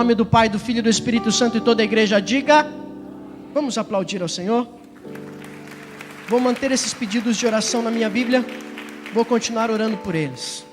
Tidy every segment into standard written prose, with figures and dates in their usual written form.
Em nome do Pai, do Filho e do Espírito Santo, e toda a igreja diga: vamos aplaudir ao Senhor. Vou manter esses pedidos de oração na minha Bíblia. Vou continuar orando por eles.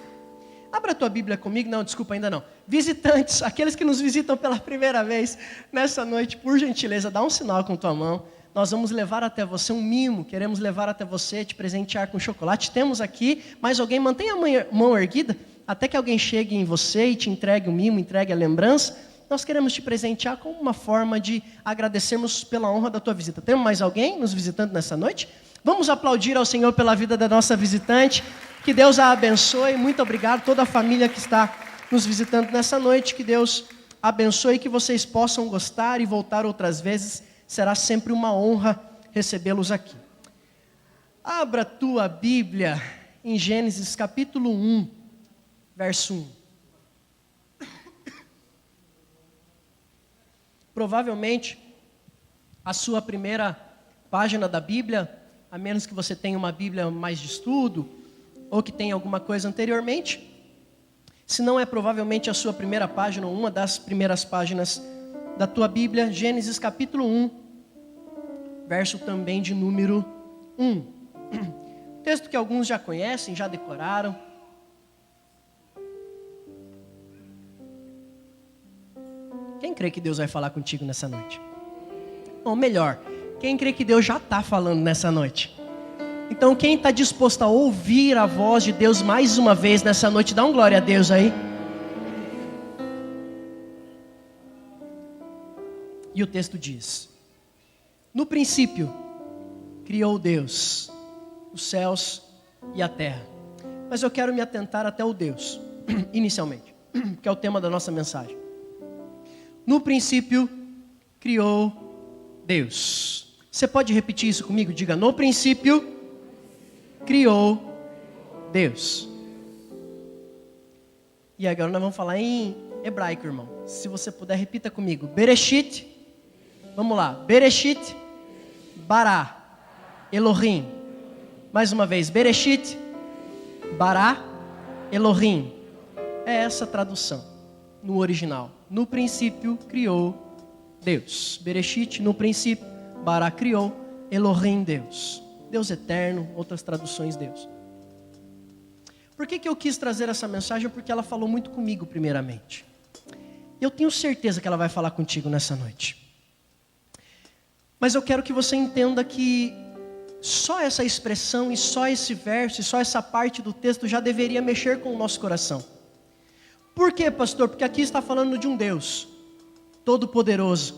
Abra a tua Bíblia comigo. Não, desculpa, ainda não. Visitantes, aqueles que nos visitam pela primeira vez nessa noite, por gentileza, dá um sinal com tua mão. Nós vamos levar até você um mimo. Queremos levar até você, te presentear com chocolate. Temos aqui, mas alguém mantenha a mão erguida até que alguém chegue em você e te entregue o mimo, entregue a lembrança. Nós queremos te presentear com uma forma de agradecermos pela honra da tua visita. Temos mais alguém nos visitando nessa noite? Vamos aplaudir ao Senhor pela vida da nossa visitante. Que Deus a abençoe. Muito obrigado. Toda a família que está nos visitando nessa noite. Que Deus abençoe e que vocês possam gostar e voltar outras vezes. Será sempre uma honra recebê-los aqui. Abra a tua Bíblia em Gênesis capítulo 1, verso 1. Provavelmente, a sua primeira página da Bíblia, a menos que você tenha uma Bíblia mais de estudo, ou que tenha alguma coisa anteriormente, se não é provavelmente a sua primeira página, ou uma das primeiras páginas da tua Bíblia, Gênesis capítulo 1, verso também de número 1. Texto que alguns já conhecem, já decoraram. Quem crê que Deus vai falar contigo nessa noite? Ou melhor, quem crê que Deus já está falando nessa noite? Então quem está disposto a ouvir a voz de Deus mais uma vez nessa noite, dá um glória a Deus aí. E o texto diz: no princípio criou Deus os céus e a terra. Mas eu quero me atentar até o Deus, inicialmente, que é o tema da nossa mensagem. No princípio, criou Deus. Você pode repetir isso comigo? Diga: no princípio, criou Deus. E agora nós vamos falar em hebraico, irmão. Se você puder, repita comigo. Bereshit. Vamos lá. Bereshit, bara, Elohim. Mais uma vez. Bereshit, bara, Elohim. É essa a tradução no original. No princípio criou Deus. Bereshit, no princípio. Bara criou. Elohim, Deus. Deus eterno, outras traduções, Deus. Por que eu quis trazer essa mensagem? Porque ela falou muito comigo primeiramente. Eu tenho certeza que ela vai falar contigo nessa noite. Mas eu quero que você entenda que só essa expressão e só esse verso e só essa parte do texto já deveria mexer com o nosso coração. Por quê, pastor? Porque aqui está falando de um Deus todo-poderoso,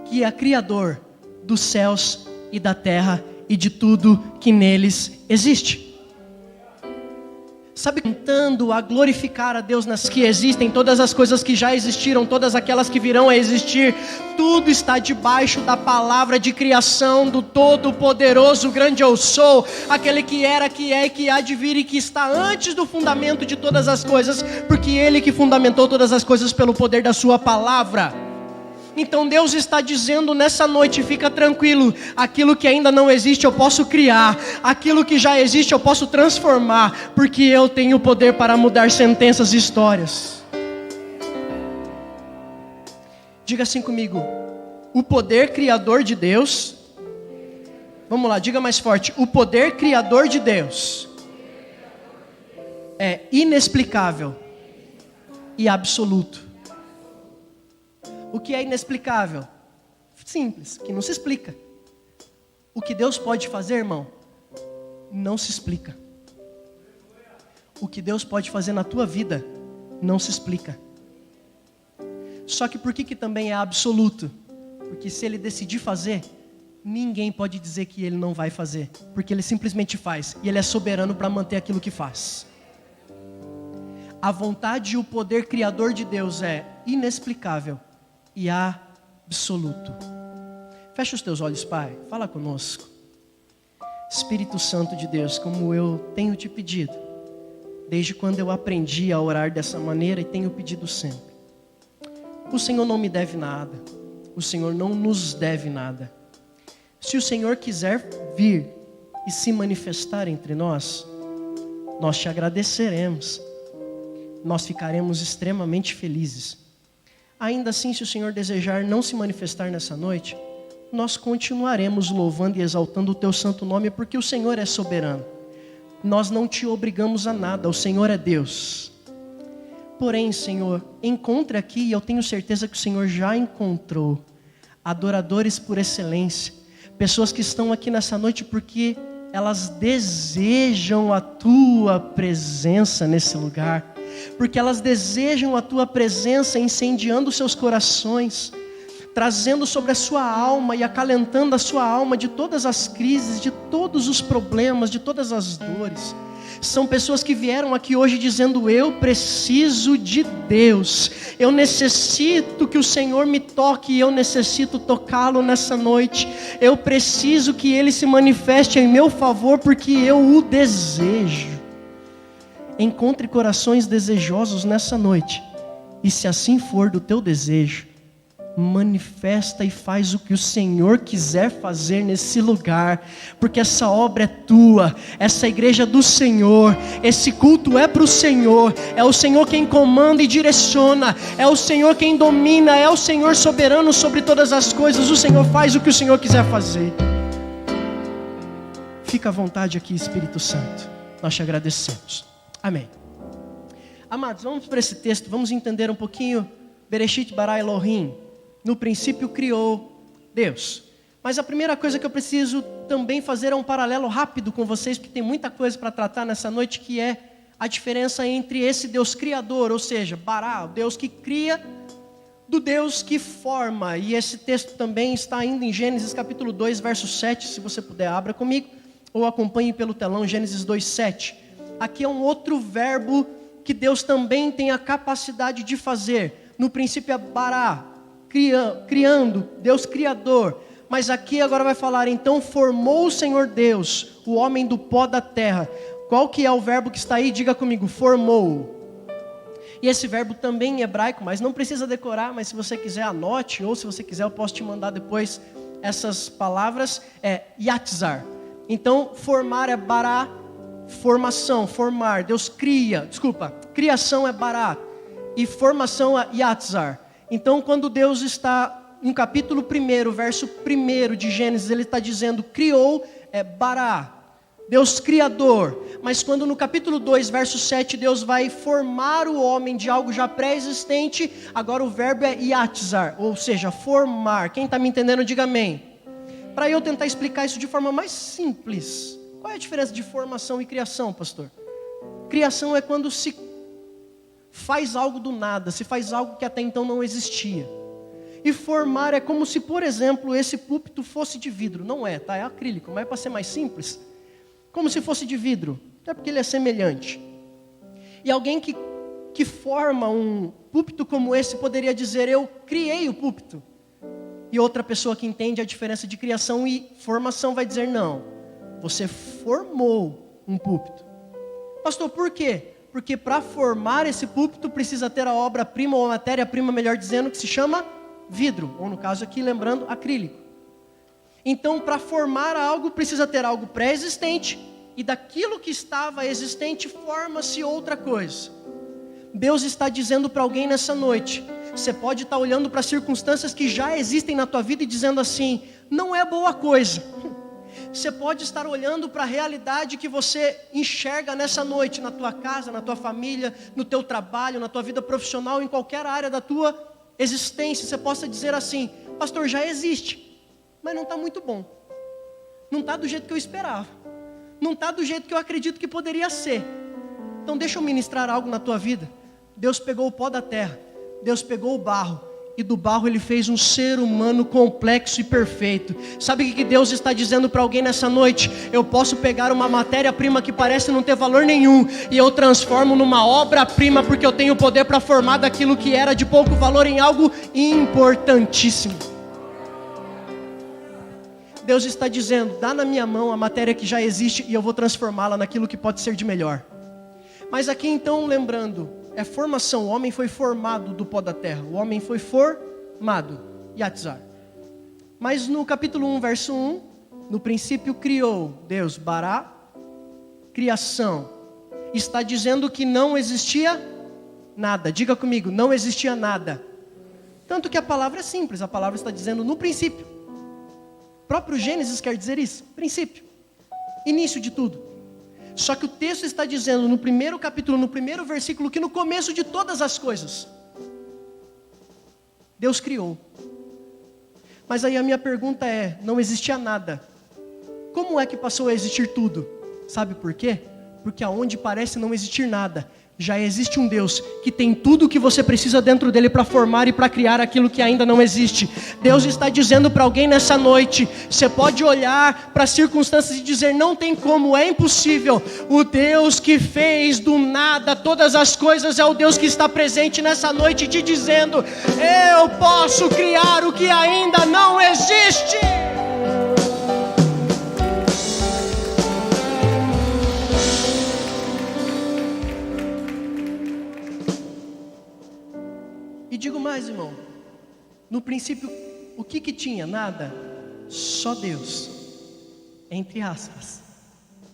que é criador dos céus e da terra e de tudo que neles existe. Sabe, tentando a glorificar a Deus nas que existem, todas as coisas que já existiram, todas aquelas que virão a existir, tudo está debaixo da palavra de criação do Todo-Poderoso, grande eu sou, aquele que era, que é e que há de vir e que está antes do fundamento de todas as coisas, porque Ele que fundamentou todas as coisas pelo poder da sua palavra. Então Deus está dizendo nessa noite: fica tranquilo, aquilo que ainda não existe eu posso criar, aquilo que já existe eu posso transformar, porque eu tenho o poder para mudar sentenças e histórias. Diga assim comigo: o poder criador de Deus. Vamos lá, diga mais forte: o poder criador de Deus é inexplicável e absoluto. O que é inexplicável? Simples, que não se explica. O que Deus pode fazer, irmão, não se explica. O que Deus pode fazer na tua vida, não se explica. Só que por que também é absoluto? Porque se Ele decidir fazer, ninguém pode dizer que Ele não vai fazer. Porque Ele simplesmente faz. E Ele é soberano para manter aquilo que faz. A vontade e o poder criador de Deus é inexplicável e absoluto. Fecha os teus olhos, Pai. Fala conosco. Espírito Santo de Deus, como eu tenho te pedido, desde quando eu aprendi a orar dessa maneira e tenho pedido sempre. O Senhor não me deve nada. O Senhor não nos deve nada. Se o Senhor quiser vir e se manifestar entre nós, nós te agradeceremos. Nós ficaremos extremamente felizes. ainda assim, se o Senhor desejar não se manifestar nessa noite, nós continuaremos louvando e exaltando o teu santo nome, porque o Senhor é soberano. Nós não te obrigamos a nada, o Senhor é Deus. Porém, Senhor, encontre aqui, e eu tenho certeza que o Senhor já encontrou, adoradores por excelência, pessoas que estão aqui nessa noite porque elas desejam a tua presença nesse lugar, porque elas desejam a tua presença incendiando seus corações, trazendo sobre a sua alma e acalentando a sua alma de todas as crises, de todos os problemas, de todas as dores. São pessoas que vieram aqui hoje dizendo: eu preciso de Deus, eu necessito que o Senhor me toque, e eu necessito tocá-lo nessa noite, eu preciso que Ele se manifeste em meu favor, porque eu o desejo. Encontre corações desejosos nessa noite, e se assim for do teu desejo, manifesta e faz o que o Senhor quiser fazer nesse lugar, porque essa obra é tua, essa igreja é do Senhor, esse culto é para o Senhor, é o Senhor quem comanda e direciona, é o Senhor quem domina, é o Senhor soberano sobre todas as coisas. O Senhor faz o que o Senhor quiser fazer. Fica à vontade aqui, Espírito Santo, nós te agradecemos. Amém. Amados, vamos para esse texto, vamos entender um pouquinho. Bereshit bara Elohim. No princípio criou Deus. Mas a primeira coisa que eu preciso também fazer é um paralelo rápido com vocês, porque tem muita coisa para tratar nessa noite, que é a diferença entre esse Deus criador, ou seja, Bará, o Deus que cria, do Deus que forma. E esse texto também está ainda em Gênesis capítulo 2, verso 7, se você puder, abra comigo, ou acompanhe pelo telão, Gênesis 2, 7. Aqui é um outro verbo que Deus também tem a capacidade de fazer. No princípio é Bará, criando, Deus criador. Mas aqui agora vai falar: então formou o Senhor Deus o homem do pó da terra. Qual que é o verbo que está aí? Diga comigo: formou. E esse verbo também em hebraico, mas não precisa decorar, mas se você quiser anote, ou se você quiser eu posso te mandar depois essas palavras, é yatzar. Então formar é bará, formação, formar. Deus cria, criação é bará e formação é yatzar. Então, quando Deus está no capítulo 1, verso 1 de Gênesis, Ele está dizendo: criou, Bará, Deus criador. Mas quando no capítulo 2, verso 7, Deus vai formar o homem de algo já pré-existente, agora o verbo é yatzar, ou seja, formar. Quem está me entendendo, diga amém. Para eu tentar explicar isso de forma mais simples, qual é a diferença de formação e criação, pastor? Criação é quando se faz algo do nada, se faz algo que até então não existia. E formar é como se, por exemplo, esse púlpito fosse de vidro. Não é, tá? É acrílico, mas é para ser mais simples. Como se fosse de vidro, é porque ele é semelhante. E alguém que forma um púlpito como esse poderia dizer: eu criei o púlpito. E outra pessoa que entende a diferença de criação e formação vai dizer: não, você formou um púlpito. Pastor, por quê? Porque para formar esse púlpito precisa ter a obra-prima, ou a matéria-prima, melhor dizendo, que se chama vidro, ou no caso aqui, lembrando, acrílico. Então, para formar algo, precisa ter algo pré-existente, e daquilo que estava existente, forma-se outra coisa. Deus está dizendo para alguém nessa noite: você pode estar olhando para circunstâncias que já existem na tua vida e dizendo assim: não é boa coisa. Você pode estar olhando para a realidade que você enxerga nessa noite, na tua casa, na tua família, no teu trabalho, na tua vida profissional, em qualquer área da tua existência. Você possa dizer assim: pastor, já existe, mas não está muito bom. Não está do jeito que eu esperava. Não está do jeito que eu acredito que poderia ser. Então deixa eu ministrar algo na tua vida. Deus pegou o pó da terra, Deus pegou o barro, e do barro Ele fez um ser humano complexo e perfeito. Sabe o que Deus está dizendo para alguém nessa noite? Eu posso pegar uma matéria-prima que parece não ter valor nenhum, e eu transformo numa obra-prima, porque eu tenho poder para formar daquilo que era de pouco valor em algo importantíssimo. Deus está dizendo: dá na minha mão a matéria que já existe, e eu vou transformá-la naquilo que pode ser de melhor. Mas aqui então, lembrando, é formação. O homem foi formado do pó da terra. O homem foi formado. Yatzar. Mas no capítulo 1, verso 1, no princípio criou Deus, Bará, criação. Está dizendo que não existia nada. Diga comigo: não existia nada. Tanto que a palavra é simples, a palavra está dizendo no princípio. O próprio Gênesis quer dizer isso, princípio, início de tudo. Só que o texto está dizendo no primeiro capítulo, no primeiro versículo, que no começo de todas as coisas, Deus criou. Mas aí a minha pergunta é, não existia nada. Como é que passou a existir tudo? Sabe por quê? Porque aonde parece não existir nada, já existe um Deus que tem tudo o que você precisa dentro dele para formar e para criar aquilo que ainda não existe. Deus está dizendo para alguém nessa noite, você pode olhar para as circunstâncias e dizer, não tem como, é impossível. O Deus que fez do nada todas as coisas é o Deus que está presente nessa noite te dizendo, eu posso criar o que ainda não existe. E digo mais, irmão, no princípio, o que tinha? Nada, só Deus, entre aspas,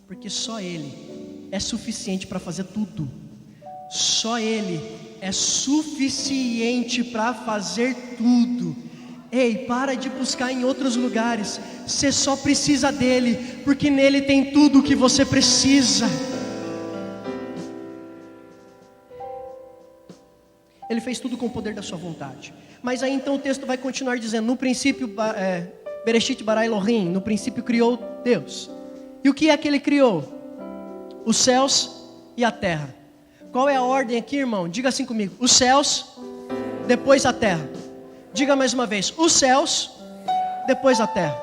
porque só Ele é suficiente para fazer tudo, só Ele é suficiente para fazer tudo. Ei, para de buscar em outros lugares, você só precisa dEle, porque nele tem tudo o que você precisa. Ele fez tudo com o poder da sua vontade. Mas aí então o texto vai continuar dizendo, no princípio, Bereshit bara Elohim, no princípio criou Deus. E o que é que ele criou? Os céus e a terra. Qual é a ordem aqui, irmão? Diga assim comigo, os céus, depois a terra. Diga mais uma vez, os céus, depois a terra.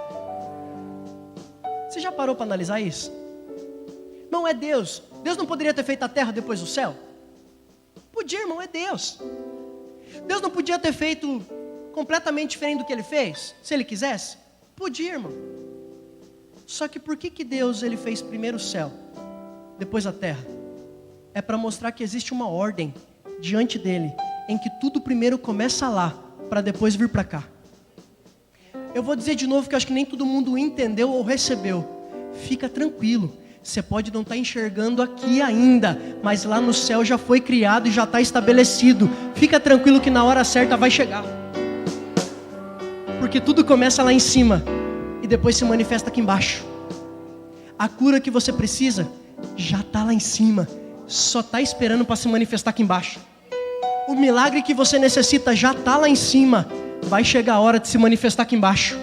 Você já parou para analisar isso? Não é Deus. Deus não poderia ter feito a terra depois o céu? Podia, irmão, é Deus. Deus não podia ter feito completamente diferente do que Ele fez, se Ele quisesse? Podia, irmão. Só que por que Deus ele fez primeiro o céu, depois a terra? É para mostrar que existe uma ordem diante dEle, em que tudo primeiro começa lá, para depois vir para cá. Eu vou dizer de novo que eu acho que nem todo mundo entendeu ou recebeu. Fica tranquilo. Você pode não estar enxergando aqui ainda, mas lá no céu já foi criado e já está estabelecido. Fica tranquilo que na hora certa vai chegar. Porque tudo começa lá em cima e depois se manifesta aqui embaixo. A cura que você precisa já está lá em cima, só está esperando para se manifestar aqui embaixo. O milagre que você necessita já está lá em cima, vai chegar a hora de se manifestar aqui embaixo.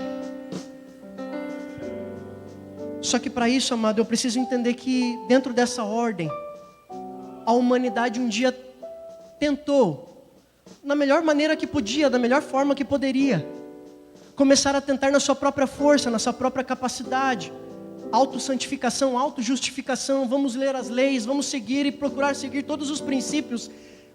Só que para isso, amado, eu preciso entender que dentro dessa ordem, a humanidade um dia tentou, na melhor maneira que podia, da melhor forma que poderia, começar a tentar na sua própria força, na sua própria capacidade, autossantificação, autojustificação, vamos ler as leis, vamos seguir e procurar seguir todos os princípios,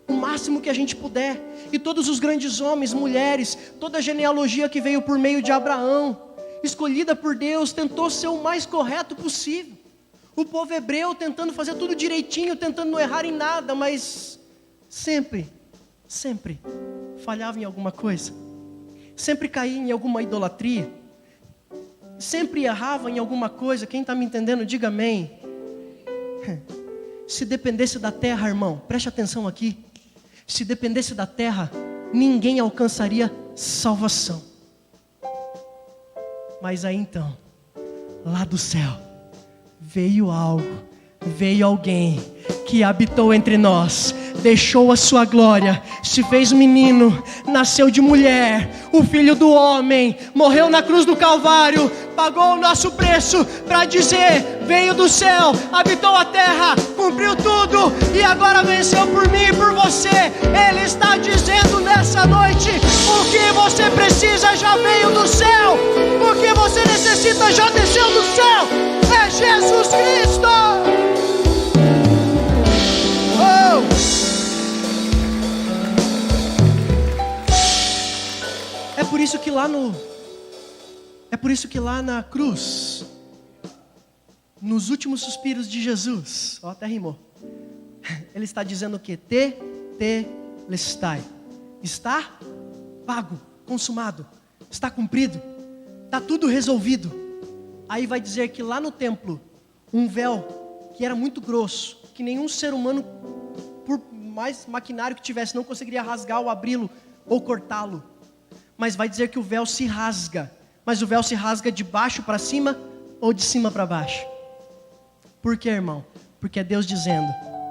o máximo que a gente puder, e todos os grandes homens, mulheres, toda a genealogia que veio por meio de Abraão, escolhida por Deus, tentou ser o mais correto possível. O povo hebreu tentando fazer tudo direitinho, tentando não errar em nada, mas sempre falhava em alguma coisa. Sempre caía em alguma idolatria. Sempre errava em alguma coisa. Quem está me entendendo, diga amém. Se dependesse da terra, irmão, preste atenção aqui. Se dependesse da terra, ninguém alcançaria salvação. Mas aí então, lá do céu, veio alguém que habitou entre nós, deixou a sua glória, se fez menino, nasceu de mulher, o Filho do homem, morreu na cruz do Calvário, pagou o nosso preço para dizer, veio do céu, habitou a terra, cumpriu tudo e agora venceu por mim e por você. Ele está dizendo nessa noite, o que você precisa já veio do céu, o que você necessita já desceu do céu, é Jesus Cristo. É por isso que lá na cruz, nos últimos suspiros de Jesus, até rimou, ele está dizendo o que? Tetelestai. Está pago, consumado, está cumprido, está tudo resolvido. Aí vai dizer que lá no templo, um véu que era muito grosso, que nenhum ser humano, por mais maquinário que tivesse, não conseguiria rasgar ou abri-lo ou cortá-lo. mas vai dizer que o véu se rasga. Mas o véu se rasga de baixo para cima ou de cima para baixo? Por quê, irmão? Porque é Deus dizendo: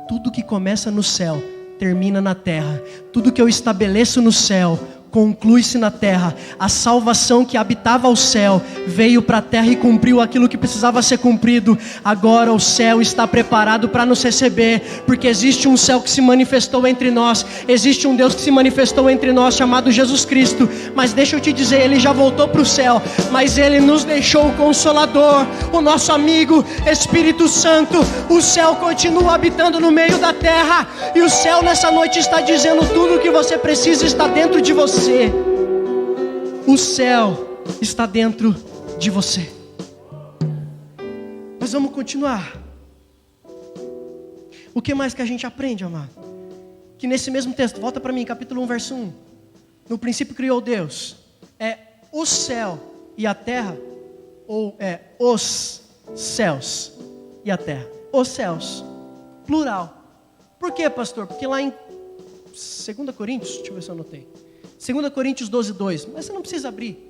tudo que começa no céu termina na terra. Tudo que eu estabeleço no céu conclui-se na terra. A salvação que habitava o céu veio para a terra e cumpriu aquilo que precisava ser cumprido. Agora o céu está preparado para nos receber, porque existe um céu que se manifestou entre nós, existe um Deus que se manifestou entre nós, chamado Jesus Cristo. Mas deixa eu te dizer, Ele já voltou para o céu, mas Ele nos deixou o Consolador, o nosso amigo Espírito Santo. O céu continua habitando no meio da terra, e o céu nessa noite está dizendo: tudo o que você precisa está dentro de você. O céu está dentro de você. Mas vamos continuar. O que mais que a gente aprende, amado? Que nesse mesmo texto, volta para mim, capítulo 1, verso 1. No princípio criou Deus. É o céu e a terra, ou é os céus e a terra? Os céus, plural. Por quê, pastor? Porque lá em 2 Coríntios, deixa eu ver se eu anotei. 2 Coríntios 12, 2, mas você não precisa abrir.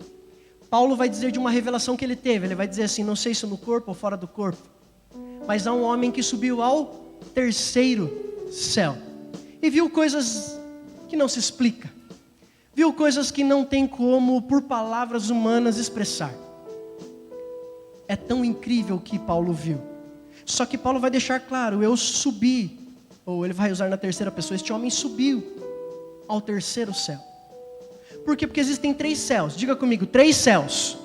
Paulo vai dizer de uma revelação que ele teve. Ele vai dizer assim: não sei se no corpo ou fora do corpo, mas há um homem que subiu ao terceiro céu e viu coisas que não se explica. Viu coisas que não tem como por palavras humanas expressar. É tão incrível o que Paulo viu. Só que Paulo vai deixar claro: eu subi, ou ele vai usar na terceira pessoa, este homem subiu ao terceiro céu. Por quê? Porque existem 3 céus. Diga comigo, 3 céus.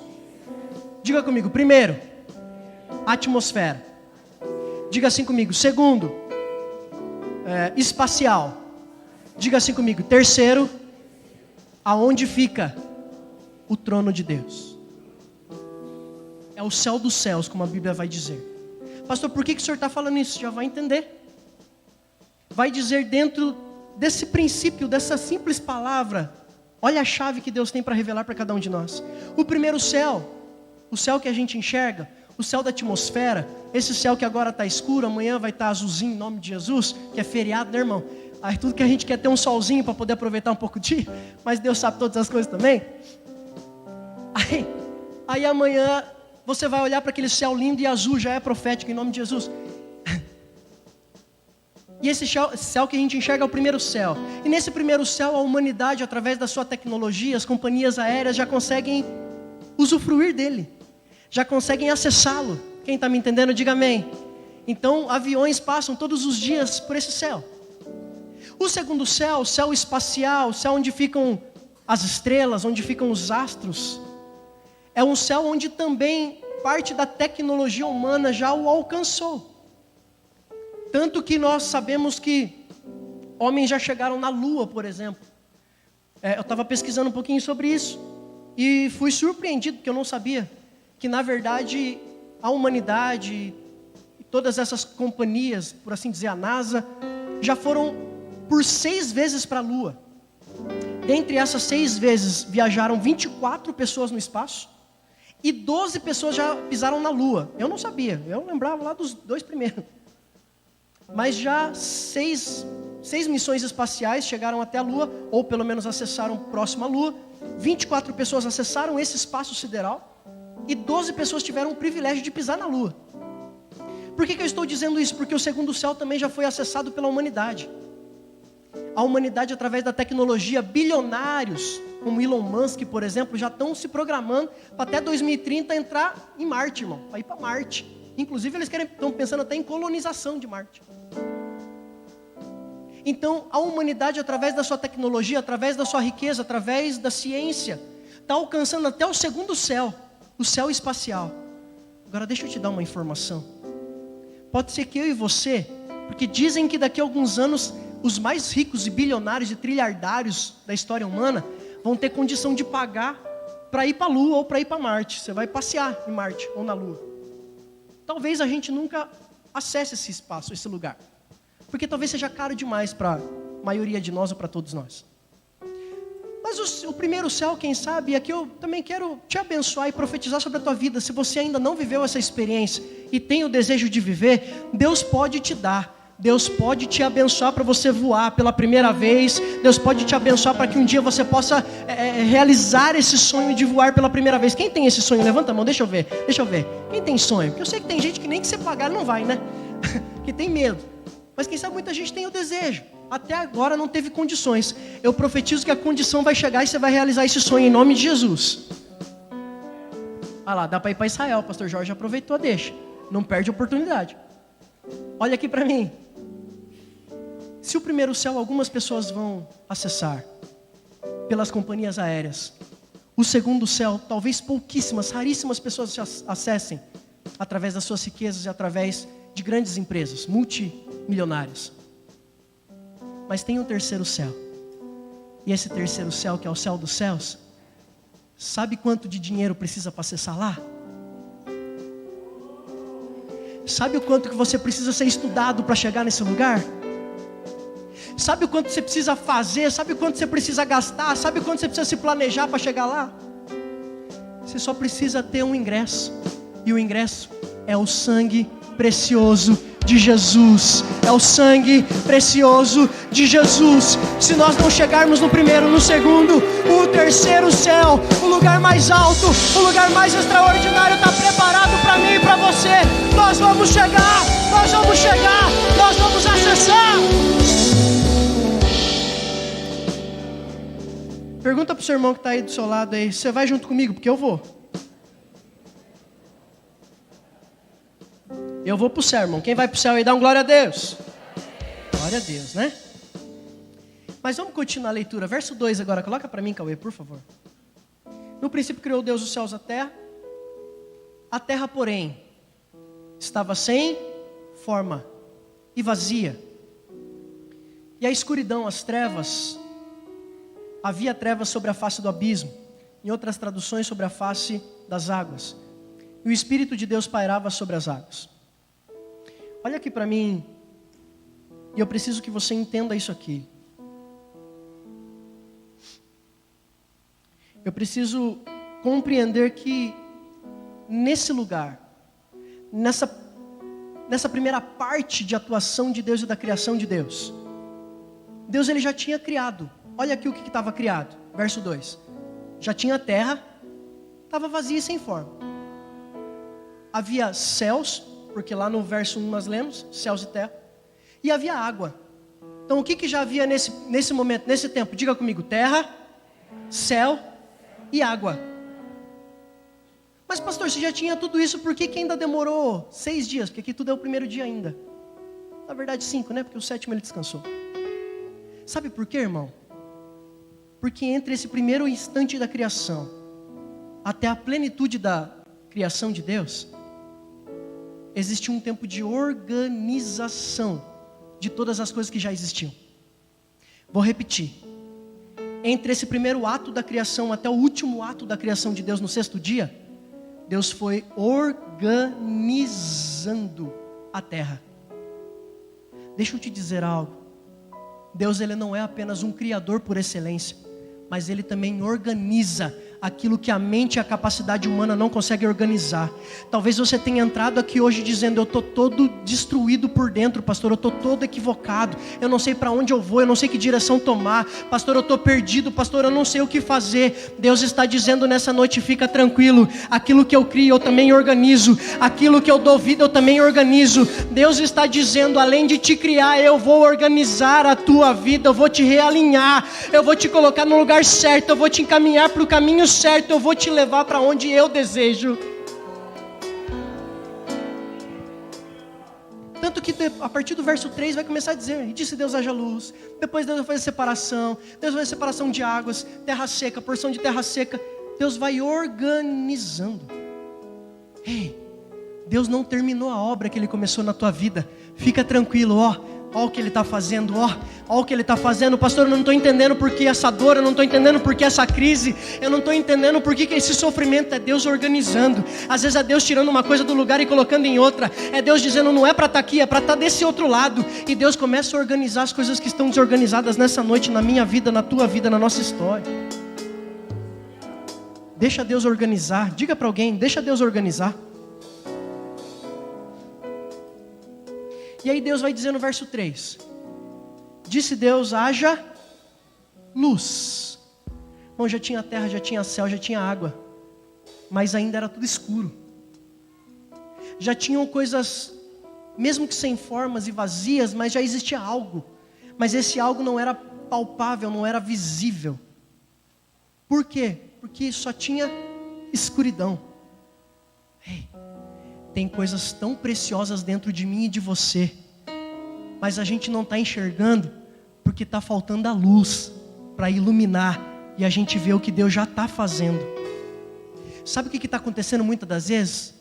Diga comigo, primeiro, atmosfera. Diga assim comigo, segundo, espacial. Diga assim comigo, terceiro, aonde fica o trono de Deus. É o céu dos céus, como a Bíblia vai dizer. Pastor, por que o senhor está falando isso? Já vai entender. Vai dizer dentro desse princípio, dessa simples palavra. Olha a chave que Deus tem para revelar para cada um de nós. O primeiro céu, o céu que a gente enxerga, o céu da atmosfera, esse céu que agora está escuro, amanhã vai estar azulzinho em nome de Jesus, que é feriado, né, irmão? Aí tudo que a gente quer é ter um solzinho para poder aproveitar um pouco o dia, mas Deus sabe todas as coisas também. Aí amanhã você vai olhar para aquele céu lindo e azul, já é profético em nome de Jesus. E esse céu que a gente enxerga é o primeiro céu. E nesse primeiro céu, a humanidade, através da sua tecnologia, as companhias aéreas já conseguem usufruir dele. Já conseguem acessá-lo. Quem está me entendendo, diga amém. Então, aviões passam todos os dias por esse céu. O segundo céu, o céu espacial, o céu onde ficam as estrelas, onde ficam os astros, é um céu onde também parte da tecnologia humana já o alcançou. Tanto que nós sabemos que homens já chegaram na Lua, por exemplo. Eu estava pesquisando um pouquinho sobre isso e fui surpreendido, porque eu não sabia que, na verdade, a humanidade e todas essas companhias, por assim dizer, a NASA, já foram por 6 vezes para a Lua. Dentre essas 6 vezes, viajaram 24 pessoas no espaço e 12 pessoas já pisaram na Lua. Eu não sabia, eu lembrava lá dos 2 primeiros. Mas já 6 missões espaciais chegaram até a Lua, ou pelo menos acessaram próximo à Lua. 24 pessoas acessaram esse espaço sideral e 12 pessoas tiveram o privilégio de pisar na Lua. Por que eu estou dizendo isso? Porque o segundo céu também já foi acessado pela humanidade. A humanidade, através da tecnologia, bilionários, como Elon Musk, por exemplo, já estão se programando para até 2030 entrar em Marte, irmão, para ir para Marte. Inclusive, eles estão pensando até em colonização de Marte. Então, a humanidade, através da sua tecnologia, através da sua riqueza, através da ciência, está alcançando até o segundo céu, o céu espacial. Agora, deixa eu te dar uma informação. Pode ser que eu e você, porque dizem que daqui a alguns anos, os mais ricos e bilionários e trilhardários da história humana vão ter condição de pagar para ir para a Lua ou para ir para Marte. Você vai passear em Marte ou na Lua. Talvez a gente nunca acesse esse espaço, esse lugar. Porque talvez seja caro demais para a maioria de nós ou para todos nós. Mas o primeiro céu, quem sabe, e aqui eu também quero te abençoar e profetizar sobre a tua vida. Se você ainda não viveu essa experiência e tem o desejo de viver, Deus pode te dar. Deus pode te abençoar para você voar pela primeira vez. Deus pode te abençoar para que um dia você possa realizar esse sonho de voar pela primeira vez. Quem tem esse sonho? Levanta a mão, deixa eu ver. Quem tem sonho? Porque eu sei que tem gente que nem que você pagar não vai, né? Que tem medo. Mas quem sabe muita gente tem o desejo. Até agora não teve condições. Eu profetizo que a condição vai chegar e você vai realizar esse sonho em nome de Jesus. Olha lá, dá para ir para Israel. O pastor Jorge aproveitou, deixa. Não perde a oportunidade. Olha aqui para mim. Se o primeiro céu algumas pessoas vão acessar pelas companhias aéreas, o segundo céu talvez pouquíssimas, raríssimas pessoas acessem através das suas riquezas e através de grandes empresas, multimilionárias. Mas tem um terceiro céu. E esse terceiro céu, que é o céu dos céus, sabe quanto de dinheiro precisa para acessar lá? Sabe o quanto que você precisa ser estudado para chegar nesse lugar? Sabe o quanto você precisa fazer? Sabe o quanto você precisa gastar? Sabe o quanto você precisa se planejar para chegar lá? Você só precisa ter um ingresso. E o ingresso é o sangue precioso de Jesus. É o sangue precioso de Jesus. Se nós não chegarmos no primeiro, no segundo, o terceiro céu, o lugar mais alto, o lugar mais extraordinário está preparado para mim e para você. Nós vamos chegar, nós vamos chegar, nós vamos acessar. Pergunta para o seu irmão que está aí do seu lado aí, você vai junto comigo? Porque eu vou. Eu vou para o céu, irmão. Quem vai para o céu aí, dá um glória a Deus. Glória a Deus, né? Mas vamos continuar a leitura. Verso 2 agora. Coloca para mim, Cauê, por favor. No princípio criou Deus os céus e a terra. A terra, porém, estava sem forma e vazia. E a escuridão, as trevas, havia trevas sobre a face do abismo. Em outras traduções, sobre a face das águas. E o Espírito de Deus pairava sobre as águas. Olha aqui para mim, e eu preciso que você entenda isso aqui. Eu preciso compreender que nesse lugar, nessa primeira parte de atuação de Deus e da criação de Deus, Deus ele já tinha criado. Olha aqui o que estava criado, verso 2. Já tinha terra, estava vazia e sem forma. Havia céus, porque lá no verso 1 nós lemos, céus e terra. E havia água. Então o que já havia nesse momento, nesse tempo? Diga comigo, terra, céu e água. Mas pastor, se já tinha tudo isso, por que ainda demorou 6 dias? Porque aqui tudo é o primeiro dia ainda. Na verdade 5, né? Porque o 7º ele descansou. Sabe por quê, irmão? Porque entre esse primeiro instante da criação até a plenitude da criação de Deus, existe um tempo de organização de todas as coisas que já existiam. Vou repetir. Entre esse primeiro ato da criação até o último ato da criação de Deus no 6º dia, Deus foi organizando a terra. Deixa eu te dizer algo. Deus ele não é apenas um criador por excelência, mas ele também organiza aquilo que a mente e a capacidade humana não conseguem organizar. Talvez você tenha entrado aqui hoje dizendo, eu estou todo destruído por dentro, pastor, eu estou todo equivocado, eu não sei para onde eu vou, eu não sei que direção tomar, pastor, eu estou perdido, pastor, eu não sei o que fazer. Deus está dizendo nessa noite, fica tranquilo, aquilo que eu crio eu também organizo, aquilo que eu dou vida eu também organizo. Deus está dizendo, além de te criar, eu vou organizar a tua vida, eu vou te realinhar, eu vou te colocar no lugar certo, eu vou te encaminhar para o caminho certo, eu vou te levar para onde eu desejo. Tanto que a partir do verso 3 vai começar a dizer, e disse Deus haja luz, depois Deus vai fazer separação, Deus vai fazer separação de águas, terra seca, porção de terra seca, Deus vai organizando. Ei, Deus não terminou a obra que Ele começou na tua vida, fica tranquilo, ó o que Ele está fazendo, ó o que Ele está fazendo. Pastor, eu não estou entendendo por que essa dor, eu não estou entendendo por que essa crise, eu não estou entendendo por que esse sofrimento. É Deus organizando. Às vezes é Deus tirando uma coisa do lugar e colocando em outra. É Deus dizendo, não é para estar aqui, é para estar desse outro lado. E Deus começa a organizar as coisas que estão desorganizadas nessa noite, na minha vida, na tua vida, na nossa história. Deixa Deus organizar. Diga para alguém, deixa Deus organizar. E aí Deus vai dizer no verso 3: disse Deus, haja luz. Bom, já tinha terra, já tinha céu, já tinha água, mas ainda era tudo escuro. Já tinham coisas, mesmo que sem formas e vazias, mas já existia algo. Mas esse algo não era palpável, não era visível. Por quê? Porque só tinha escuridão. Ei, tem coisas tão preciosas dentro de mim e de você, mas a gente não está enxergando, porque está faltando a luz para iluminar, e a gente vê o que Deus já está fazendo. Sabe o que está acontecendo muitas das vezes?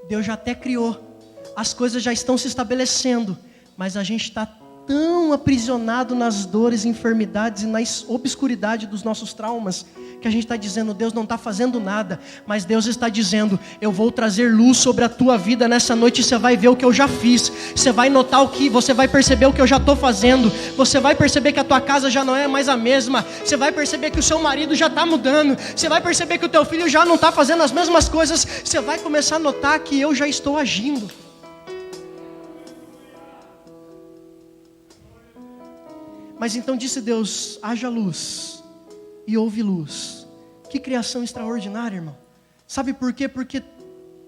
Deus já até criou, as coisas já estão se estabelecendo, mas a gente está tão aprisionado nas dores, enfermidades e na obscuridade dos nossos traumas, que a gente está dizendo, Deus não está fazendo nada, mas Deus está dizendo, eu vou trazer luz sobre a tua vida nessa noite, e você vai ver o que eu já fiz, você vai notar você vai perceber o que eu já estou fazendo, você vai perceber que a tua casa já não é mais a mesma, você vai perceber que o seu marido já está mudando, você vai perceber que o teu filho já não está fazendo as mesmas coisas, você vai começar a notar que eu já estou agindo. Mas então disse Deus, haja luz, e houve luz. Que criação extraordinária, irmão. Sabe por quê? Porque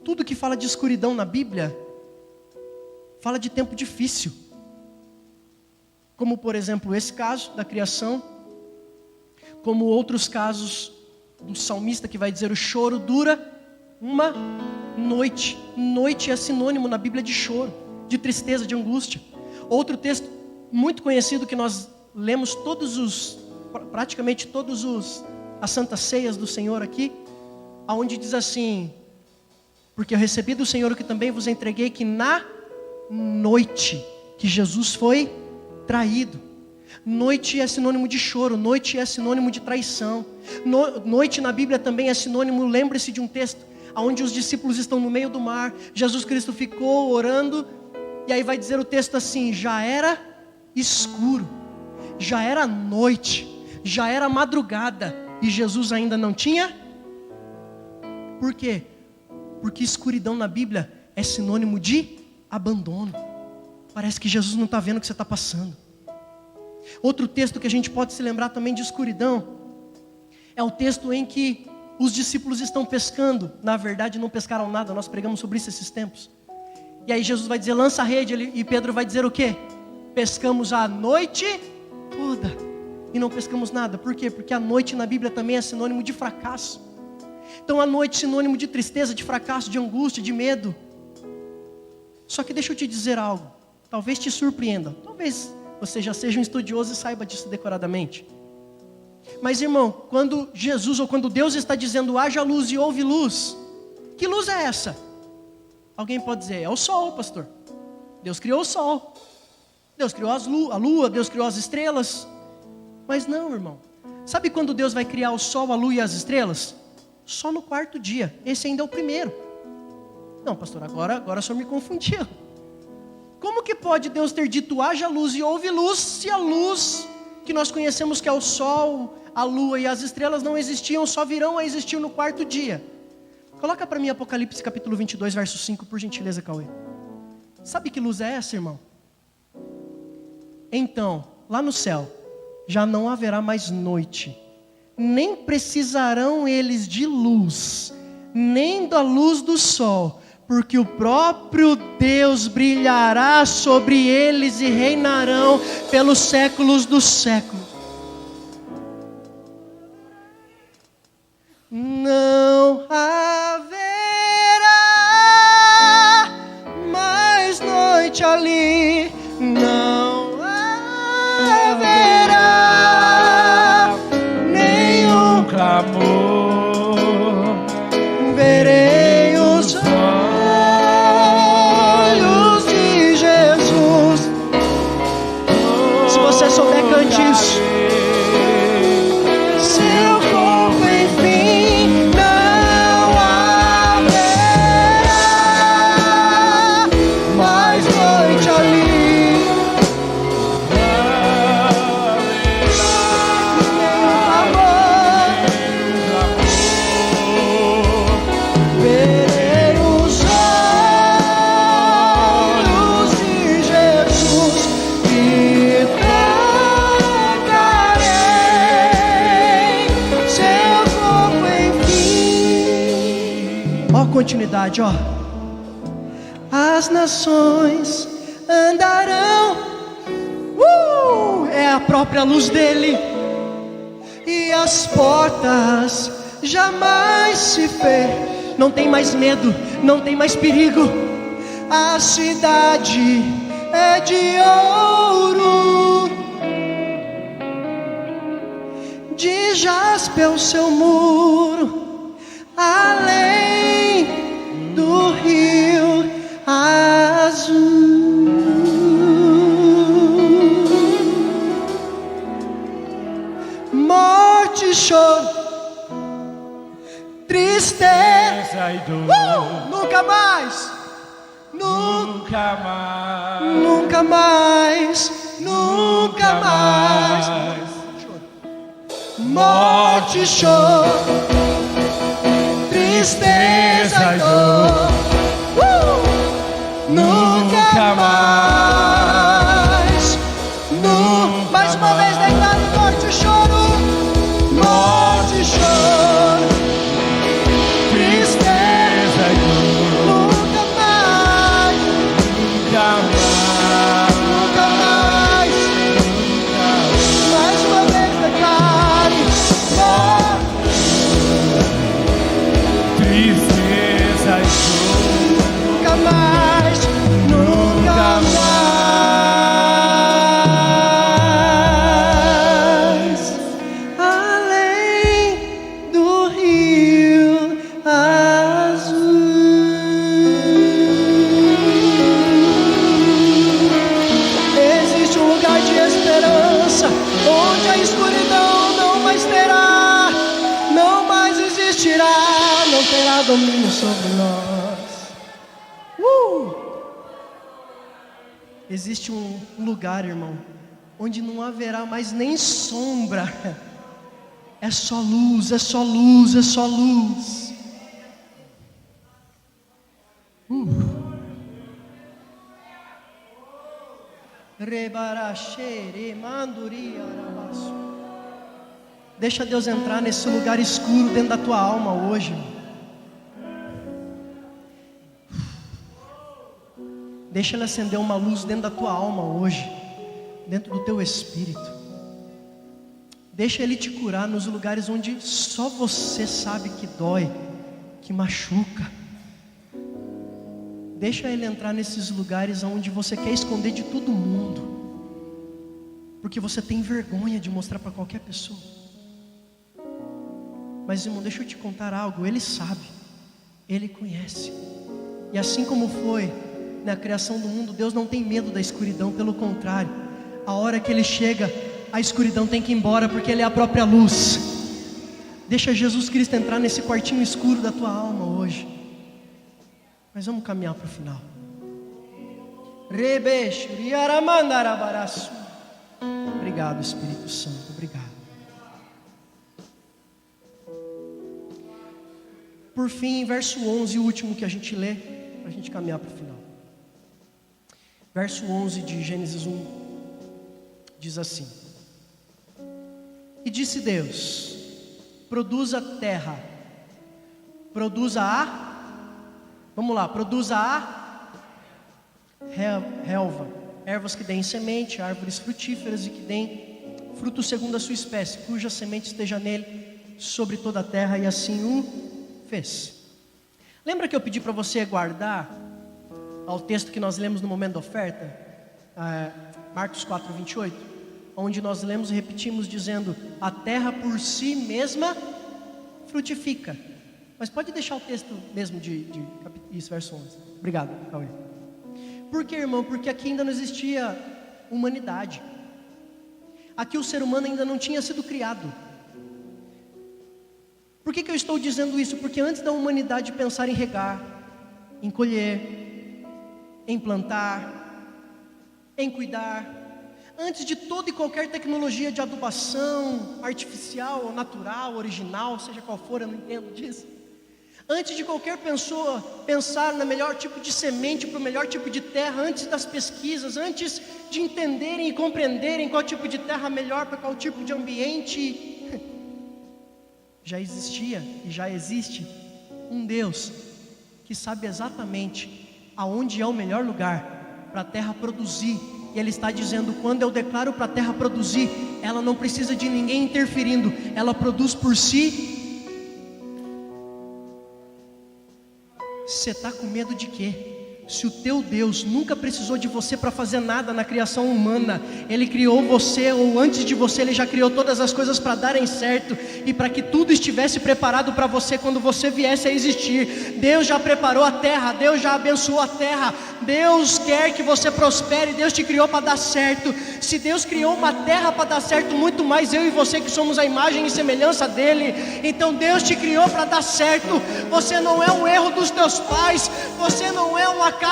tudo que fala de escuridão na Bíblia, fala de tempo difícil. Como por exemplo esse caso da criação, como outros casos do salmista que vai dizer, o choro dura uma noite. Noite é sinônimo na Bíblia de choro, de tristeza, de angústia. Outro texto muito conhecido que nós lemos praticamente as santas ceias do Senhor aqui, aonde diz assim, porque eu recebi do Senhor o que também vos entreguei, que na noite que Jesus foi traído. Noite é sinônimo de choro, noite é sinônimo de traição. Noite na Bíblia também é sinônimo, lembre-se de um texto, onde os discípulos estão no meio do mar, Jesus Cristo ficou orando, e aí vai dizer o texto assim, já era escuro, já era noite, já era madrugada, e Jesus ainda não tinha. Por quê? Porque escuridão na Bíblia é sinônimo de abandono. Parece que Jesus não está vendo o que você está passando. Outro texto que a gente pode se lembrar também de escuridão é o texto em que os discípulos estão pescando. Na verdade não pescaram nada, nós pregamos sobre isso esses tempos. E aí Jesus vai dizer, lança a rede, e Pedro vai dizer o quê? Pescamos a noite toda e não pescamos nada. Por quê? Porque a noite na Bíblia também é sinônimo de fracasso. Então a noite é sinônimo de tristeza, de fracasso, de angústia, de medo. Só que deixa eu te dizer algo, talvez te surpreenda, talvez você já seja um estudioso e saiba disso decoradamente. Mas irmão, quando Jesus ou quando Deus está dizendo haja luz e houve luz, que luz é essa? Alguém pode dizer, é o sol, pastor. Deus criou o sol, Deus criou a lua, Deus criou as estrelas. Mas não, irmão. Sabe quando Deus vai criar o sol, a lua e as estrelas? Só no quarto dia. Esse ainda é o primeiro. Não, pastor, agora o senhor me confundiu. Como que pode Deus ter dito haja luz e houve luz, se a luz que nós conhecemos que é o sol, a lua e as estrelas não existiam, só virão a existir no quarto dia? Coloca para mim Apocalipse capítulo 22, verso 5, por gentileza, Cauê. Sabe que luz é essa, irmão? Então, lá no céu, já não haverá mais noite, nem precisarão eles de luz, nem da luz do sol, porque o próprio Deus brilhará sobre eles e reinarão pelos séculos dos séculos. Não haverá mais noite ali, não haverá nenhum clamor, verei os olhos de Jesus. Se você souber, cante isso. Seu corpo enfim não haverá mais noite ali. continuidade, ó. As nações andarão, é a própria luz dele, e as portas jamais se fecham. Não tem mais medo, não tem mais perigo. A cidade é de ouro, de jaspe é o seu muro, além do rio azul. Morte e choro, tristeza e dor, nunca mais, nunca mais, nunca mais, nunca mais. Morte e choro, tristeza e dor, nunca mais, mais uma vez deitado, morte e choro, morte e choro, tristeza e dor, nunca mais, nunca mais, nunca mais, mais uma vez deitado, tristeza e dor, nunca mais, nunca mais, além do rio azul. Existe um lugar de esperança, onde a escuridão não mais terá, não mais existirá, não terá domínio sobre nós. Existe um lugar, irmão, onde não haverá mais nem sombra. É só luz, é só luz, é só luz. Deixa Deus entrar nesse lugar escuro dentro da tua alma hoje. Deixa Ele acender uma luz dentro da tua alma hoje, dentro do teu espírito. Deixa Ele te curar nos lugares onde só você sabe que dói, que machuca. Deixa Ele entrar nesses lugares onde você quer esconder de todo mundo, porque você tem vergonha de mostrar para qualquer pessoa. Mas, irmão, deixa eu te contar algo. Ele sabe, Ele conhece. E assim como foi na criação do mundo, Deus não tem medo da escuridão. Pelo contrário, a hora que Ele chega, a escuridão tem que ir embora, porque Ele é a própria luz. Deixa Jesus Cristo entrar nesse quartinho escuro da tua alma hoje. Mas vamos caminhar para o final. Obrigado, Espírito Santo, obrigado. Por fim, verso 11, o último que a gente lê, para a gente caminhar para o final. Verso 11 de Gênesis 1, diz assim: E disse Deus: produza a terra, produza a, vamos lá, produza a relva, ervas que deem semente, árvores frutíferas e que deem fruto segundo a sua espécie, cuja semente esteja nele sobre toda a terra, e assim o fez. Lembra que eu pedi para você guardar ao texto que nós lemos no momento da oferta, Marcos 4:28, onde nós lemos e repetimos dizendo: a terra por si mesma frutifica. Mas pode deixar o texto mesmo isso, verso 11. Obrigado, Cauê. Por quê, irmão? Porque aqui ainda não existia humanidade. Aqui o ser humano ainda não tinha sido criado. Por que eu estou dizendo isso? Porque antes da humanidade pensar em regar, em colher, em plantar, em cuidar, antes de toda e qualquer tecnologia de adubação artificial, ou natural, original, seja qual for, eu não entendo disso. Antes de qualquer pessoa pensar no melhor tipo de semente para o melhor tipo de terra, antes das pesquisas, antes de entenderem e compreenderem qual tipo de terra melhor para qual tipo de ambiente, já existia e já existe um Deus que sabe exatamente aonde é o melhor lugar para a terra produzir. E Ele está dizendo: quando eu declaro para a terra produzir, ela não precisa de ninguém interferindo, ela produz por si. Você está com medo de quê? Se o teu Deus nunca precisou de você para fazer nada na criação humana, Ele criou você, ou antes de você Ele já criou todas as coisas para darem certo, e para que tudo estivesse preparado para você quando você viesse a existir. Deus já preparou a terra, Deus já abençoou a terra, Deus quer que você prospere, Deus te criou para dar certo. Se Deus criou uma terra para dar certo, muito mais eu e você que somos a imagem e semelhança dEle. Então Deus te criou para dar certo. Você não é um erro dos teus pais, você não é um acaso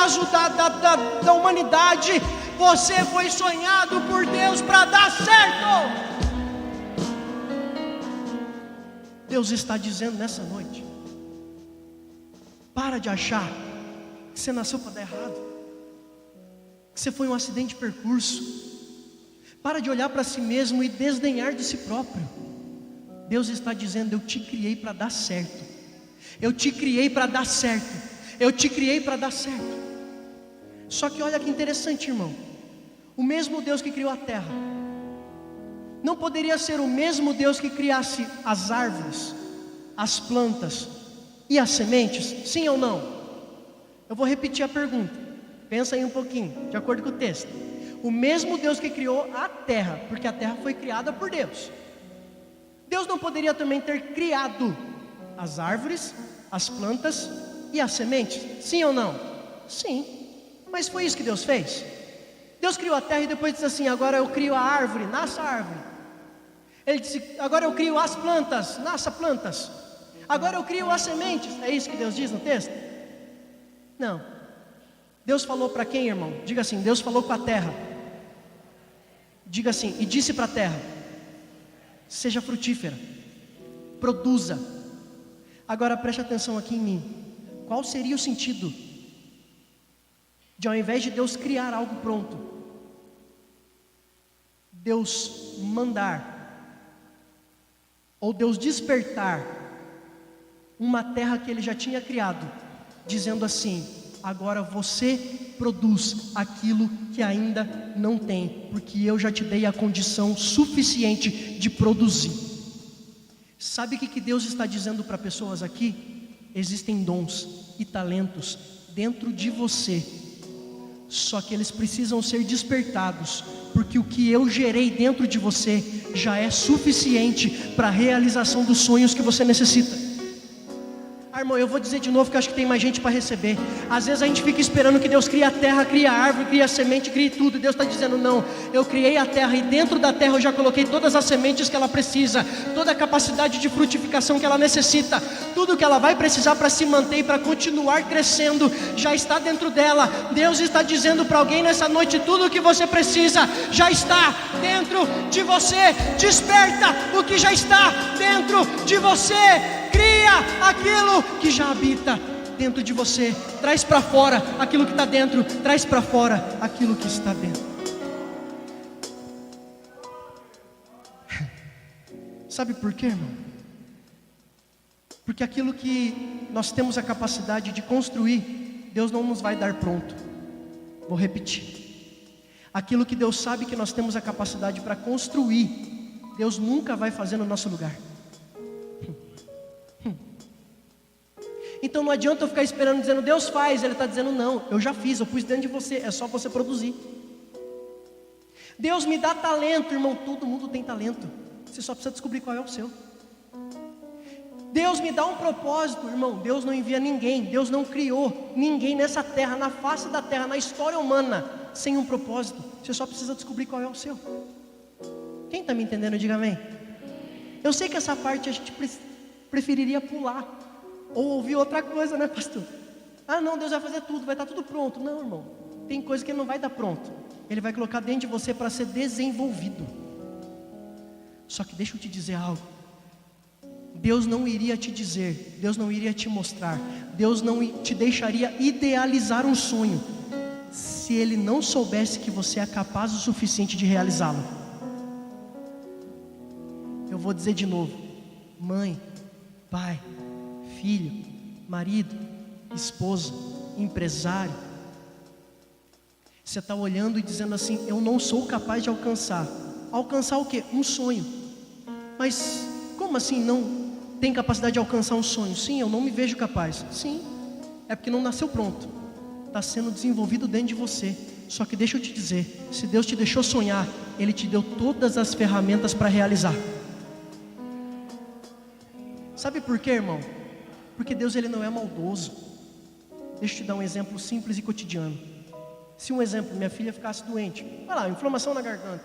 da humanidade, você foi sonhado por Deus para dar certo. Deus está dizendo nessa noite: para de achar que você nasceu para dar errado, que você foi um acidente de percurso. Para de olhar para si mesmo e desdenhar de si próprio. Deus está dizendo: eu te criei para dar certo, eu te criei para dar certo, eu te criei para dar certo. Só que olha que interessante, irmão, o mesmo Deus que criou a terra não poderia ser o mesmo Deus que criasse as árvores, as plantas e as sementes? Sim ou não? Eu vou repetir a pergunta, pensa aí um pouquinho, de acordo com o texto. O mesmo Deus que criou a terra, porque a terra foi criada por Deus, Deus não poderia também ter criado as árvores, as plantas e as sementes? Sim ou não? Sim. Mas foi isso que Deus fez. Deus criou a terra e depois disse assim: agora eu crio a árvore, nasça árvore. Ele disse: agora eu crio as plantas, nasça plantas. Agora eu crio as sementes. É isso que Deus diz no texto? Não. Deus falou para quem, irmão? Diga assim: Deus falou com a terra. Diga assim: e disse para a terra: seja frutífera, produza. Agora preste atenção aqui em mim. Qual seria o sentido de, ao invés de Deus criar algo pronto, Deus mandar, ou Deus despertar uma terra que Ele já tinha criado, dizendo assim: agora você produz aquilo que ainda não tem, porque eu já te dei a condição suficiente de produzir. Sabe o que Deus está dizendo para pessoas aqui? Existem dons e talentos dentro de você, só que eles precisam ser despertados, porque o que eu gerei dentro de você já é suficiente para a realização dos sonhos que você necessita. Irmão, eu vou dizer de novo que eu acho que tem mais gente para receber. Às vezes a gente fica esperando que Deus crie a terra, crie a árvore, crie a semente, crie tudo. Deus está dizendo: não, eu criei a terra e dentro da terra eu já coloquei todas as sementes que ela precisa, toda a capacidade de frutificação que ela necessita, tudo que ela vai precisar para se manter e para continuar crescendo, já está dentro dela. Deus está dizendo para alguém nessa noite: tudo o que você precisa já está dentro de você. Desperta o que já está dentro de você. Cria aquilo que já habita dentro de você. Traz para fora aquilo que está dentro. Traz para fora aquilo que está dentro. Sabe por quê, irmão? Porque aquilo que nós temos a capacidade de construir, Deus não nos vai dar pronto. Vou repetir. Aquilo que Deus sabe que nós temos a capacidade para construir, Deus nunca vai fazer no nosso lugar. Então não adianta eu ficar esperando dizendo: Deus faz. Ele está dizendo: não, eu já fiz, eu pus dentro de você, é só você produzir. Deus me dá talento, irmão. Todo mundo tem talento, você só precisa descobrir qual é o seu. Deus me dá um propósito, irmão. Deus não envia ninguém, Deus não criou ninguém nessa terra, na face da terra, na história humana, sem um propósito. Você só precisa descobrir qual é o seu. Quem está me entendendo? Diga amém. Eu sei que essa parte a gente preferiria pular ou ouvir outra coisa, né, pastor? Ah, não, Deus vai fazer tudo, vai estar tudo pronto. Não, irmão, tem coisa que Ele não vai dar pronto. Ele vai colocar dentro de você para ser desenvolvido. Só que deixa eu te dizer algo. Deus não iria te dizer, Deus não iria te mostrar, Deus não te deixaria idealizar um sonho, se Ele não soubesse que você é capaz o suficiente de realizá-lo. Eu vou dizer de novo: mãe, pai, filho, marido, esposa, empresário. Você está olhando e dizendo assim: eu não sou capaz de alcançar. Alcançar o quê? Um sonho. Mas como assim não tem capacidade de alcançar um sonho? Sim, eu não me vejo capaz. Sim, é porque não nasceu pronto. Está sendo desenvolvido dentro de você. Só que deixa eu te dizer, se Deus te deixou sonhar, Ele te deu todas as ferramentas para realizar. Sabe por quê, irmão? Porque Deus, Ele não é maldoso. Deixa eu te dar um exemplo simples e cotidiano. Se um exemplo, minha filha ficasse doente, vai lá, inflamação na garganta.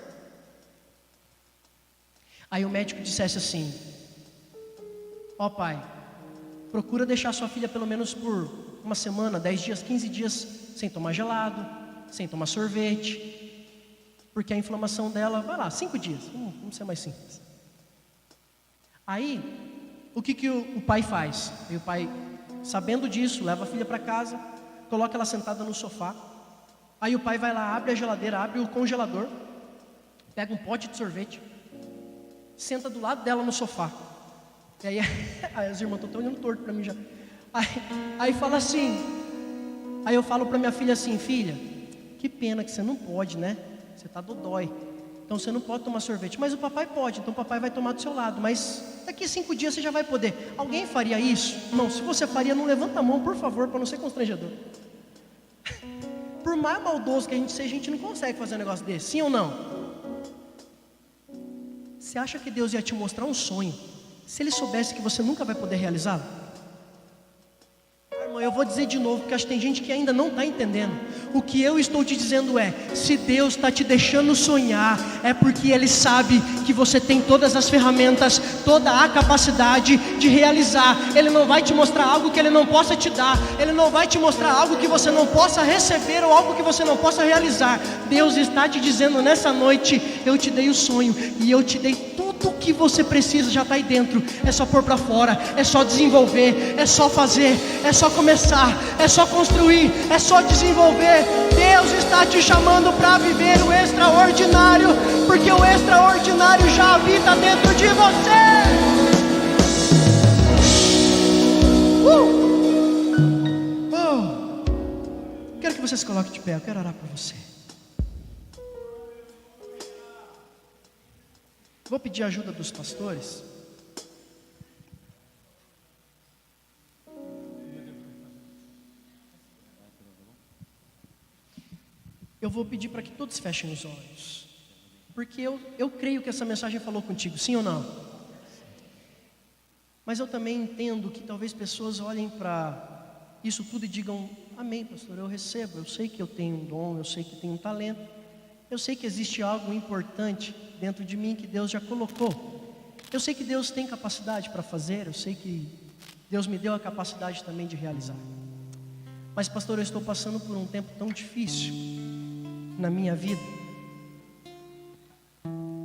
Aí o médico dissesse assim: ó pai, procura deixar sua filha pelo menos por uma semana, 10 dias, 15 dias, sem tomar gelado, sem tomar sorvete, porque a inflamação dela, vai lá, 5 dias, vamos ser mais simples. Aí, o que o pai faz? Aí o pai, sabendo disso, leva a filha para casa, coloca ela sentada no sofá. Aí o pai vai lá, abre a geladeira, abre o congelador, pega um pote de sorvete, senta do lado dela no sofá. E aí, as irmãs estão olhando torto para mim já. Aí fala assim, aí eu falo para minha filha assim: filha, que pena que você não pode, né? Você está dodói, então você não pode tomar sorvete. Mas o papai pode, então o papai vai tomar do seu lado. Mas daqui 5 dias você já vai poder. Alguém faria isso? Não, se você faria, não levanta a mão, por favor, para não ser constrangedor. Por mais maldoso que a gente seja, a gente não consegue fazer um negócio desse, sim ou não? Você acha que Deus ia te mostrar um sonho se Ele soubesse que você nunca vai poder realizá-lo? Irmão, eu vou dizer de novo, porque acho que tem gente que ainda não está entendendo. O que eu estou te dizendo é: se Deus está te deixando sonhar, é porque Ele sabe que você tem todas as ferramentas, toda a capacidade de realizar. Ele não vai te mostrar algo que Ele não possa te dar. Ele não vai te mostrar algo que você não possa receber, ou algo que você não possa realizar. Deus está te dizendo nessa noite: eu te dei o sonho, e eu te dei tudo o que você precisa, já está aí dentro. É só pôr para fora, é só desenvolver, é só fazer, é só começar, é só construir, é só desenvolver. Deus está te chamando para viver o extraordinário, porque o extraordinário já habita dentro de você. Quero que você se coloque de pé, eu quero orar por você. Vou pedir a ajuda dos pastores. Eu vou pedir para que todos fechem os olhos, porque eu creio que essa mensagem falou contigo, sim ou não? Mas eu também entendo que talvez pessoas olhem para isso tudo e digam: amém, pastor, eu recebo, eu sei que eu tenho um dom, eu sei que tenho um talento, eu sei que existe algo importante dentro de mim que Deus já colocou. Eu sei que Deus tem capacidade para fazer, eu sei que Deus me deu a capacidade também de realizar. Mas pastor, eu estou passando por um tempo tão difícil na minha vida,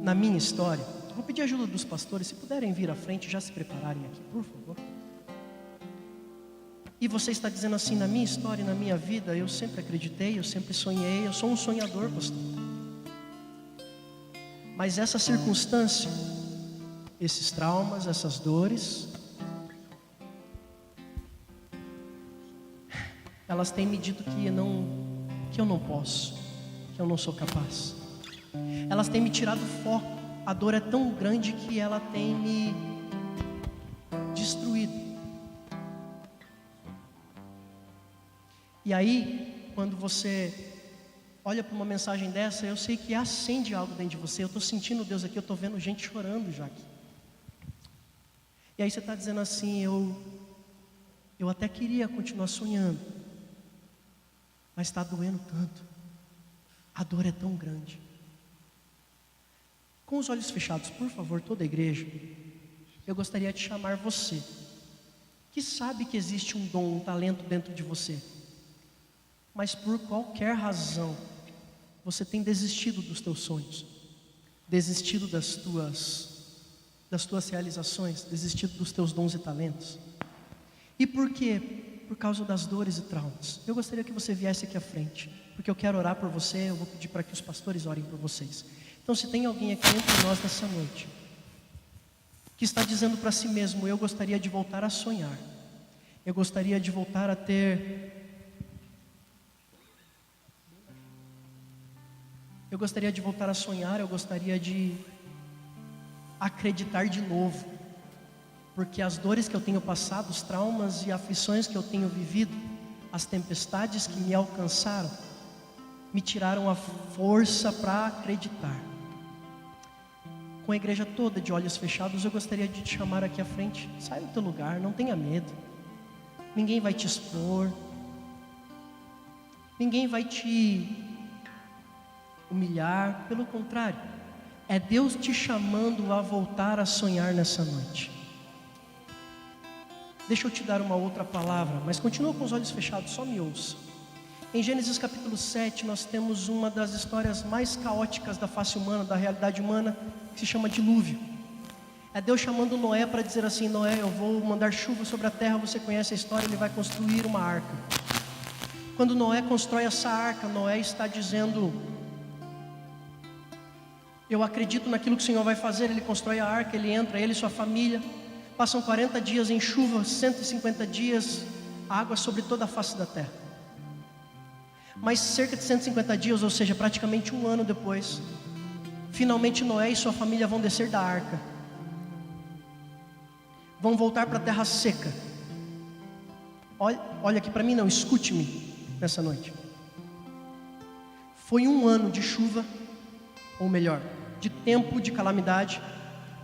na minha história. Vou pedir a ajuda dos pastores, se puderem vir à frente, já se prepararem aqui, por favor. E você está dizendo assim: na minha história, na minha vida, eu sempre acreditei, eu sempre sonhei, eu sou um sonhador, pastor. Mas essa circunstância, esses traumas, essas dores, elas têm me dito que eu não posso, que eu não sou capaz. Elas têm me tirado o foco. A dor é tão grande que ela tem me destruído. E aí, quando você olha para uma mensagem dessa, eu sei que acende algo dentro de você. Eu estou sentindo Deus aqui, eu estou vendo gente chorando já aqui. E aí você está dizendo assim: eu até queria continuar sonhando, mas está doendo tanto, a dor é tão grande. Com os olhos fechados, por favor, toda a igreja, eu gostaria de chamar você, que sabe que existe um dom, um talento dentro de você, mas por qualquer razão, você tem desistido dos teus sonhos, desistido das tuas realizações, desistido dos teus dons e talentos. E por quê? Por causa das dores e traumas. Eu gostaria que você viesse aqui à frente, porque eu quero orar por você. Eu vou pedir para que os pastores orem por vocês. Então, se tem alguém aqui entre nós nessa noite, que está dizendo para si mesmo: eu gostaria de voltar a sonhar, Eu gostaria de voltar a ter... Eu gostaria de voltar a sonhar, eu gostaria de acreditar de novo. Porque as dores que eu tenho passado, os traumas e aflições que eu tenho vivido, as tempestades que me alcançaram, me tiraram a força para acreditar. Com a igreja toda de olhos fechados, eu gostaria de te chamar aqui à frente. Sai do teu lugar, não tenha medo. Ninguém vai te expor. Ninguém vai te humilhar. Pelo contrário, é Deus te chamando a voltar a sonhar nessa noite. Deixa eu te dar uma outra palavra, mas continua com os olhos fechados, só me ouça. Em Gênesis capítulo 7, nós temos uma das histórias mais caóticas da face humana, da realidade humana, que se chama dilúvio. É Deus chamando Noé para dizer assim: Noé, eu vou mandar chuva sobre a terra, você conhece a história, ele vai construir uma arca. Quando Noé constrói essa arca, Noé está dizendo: eu acredito naquilo que o Senhor vai fazer. Ele constrói a arca, ele entra, ele e sua família. Passam 40 dias em chuva, 150 dias, água sobre toda a face da terra. Mas cerca de 150 dias, ou seja, praticamente um ano depois, finalmente Noé e sua família vão descer da arca. Vão voltar para a terra seca. Olha aqui para mim, não, escute-me nessa noite. Foi um ano de chuva, ou melhor, de tempo de calamidade.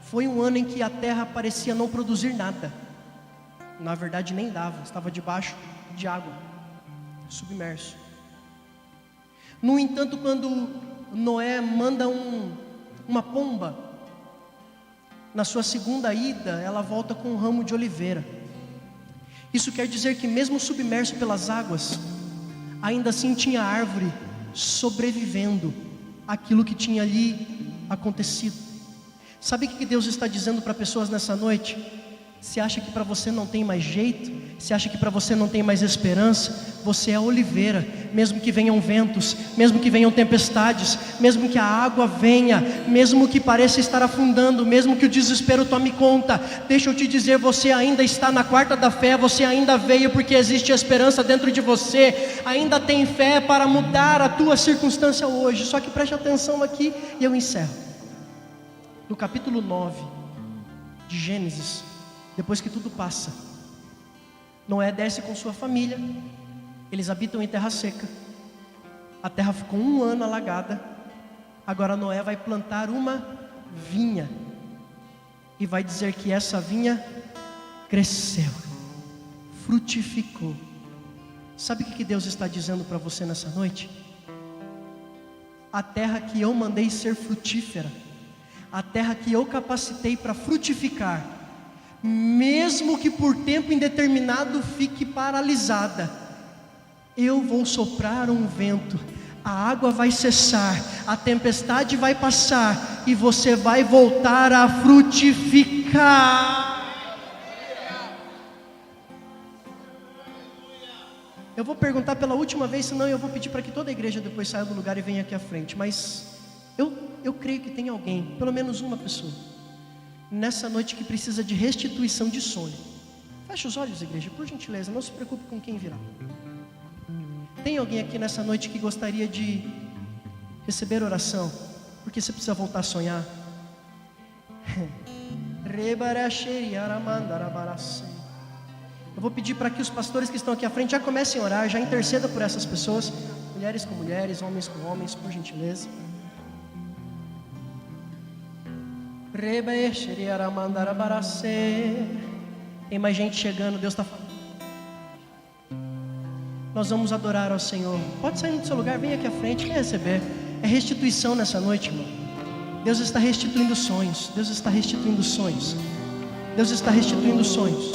Foi um ano em que a terra parecia não produzir nada. Na verdade nem dava, estava debaixo de água, submerso. No entanto, quando Noé manda uma pomba, na sua segunda ida, ela volta com um ramo de oliveira. Isso quer dizer que mesmo submerso pelas águas, ainda assim tinha árvore sobrevivendo àquilo que tinha ali acontecido. Sabe o que Deus está dizendo para pessoas nessa noite? Se acha que para você não tem mais jeito, se acha que para você não tem mais esperança, você é a oliveira. Mesmo que venham ventos, mesmo que venham tempestades, mesmo que a água venha, mesmo que pareça estar afundando, mesmo que o desespero tome conta, deixa eu te dizer, você ainda está na quarta da fé, você ainda veio porque existe esperança dentro de você, ainda tem fé para mudar a tua circunstância hoje. Só que preste atenção aqui e eu encerro. No capítulo 9 de Gênesis, depois que tudo passa, Noé desce com sua família, eles habitam em terra seca, a terra ficou um ano alagada. Agora Noé vai plantar uma vinha, e vai dizer que essa vinha cresceu, frutificou. Sabe o que Deus está dizendo para você nessa noite? A terra que eu mandei ser frutífera, a terra que eu capacitei para frutificar, mesmo que por tempo indeterminado fique paralisada, eu vou soprar um vento, a água vai cessar, a tempestade vai passar, e você vai voltar a frutificar. Eu vou perguntar pela última vez, senão eu vou pedir para que toda a igreja depois saia do lugar e venha aqui à frente. Mas eu creio que tem alguém, pelo menos uma pessoa, nessa noite que precisa de restituição de sonho. Feche os olhos, igreja, por gentileza, não se preocupe com quem virá. Tem alguém aqui nessa noite que gostaria de receber oração, porque você precisa voltar a sonhar? Eu vou pedir para que os pastores que estão aqui à frente já comecem a orar, já interceda por essas pessoas, mulheres com mulheres, homens com homens, por gentileza. Tem mais gente chegando, Deus está falando. Nós vamos adorar ao Senhor. Pode sair do seu lugar, vem aqui à frente, quer receber. É restituição nessa noite, irmão. Deus está restituindo sonhos. Deus está restituindo sonhos. Deus está restituindo sonhos.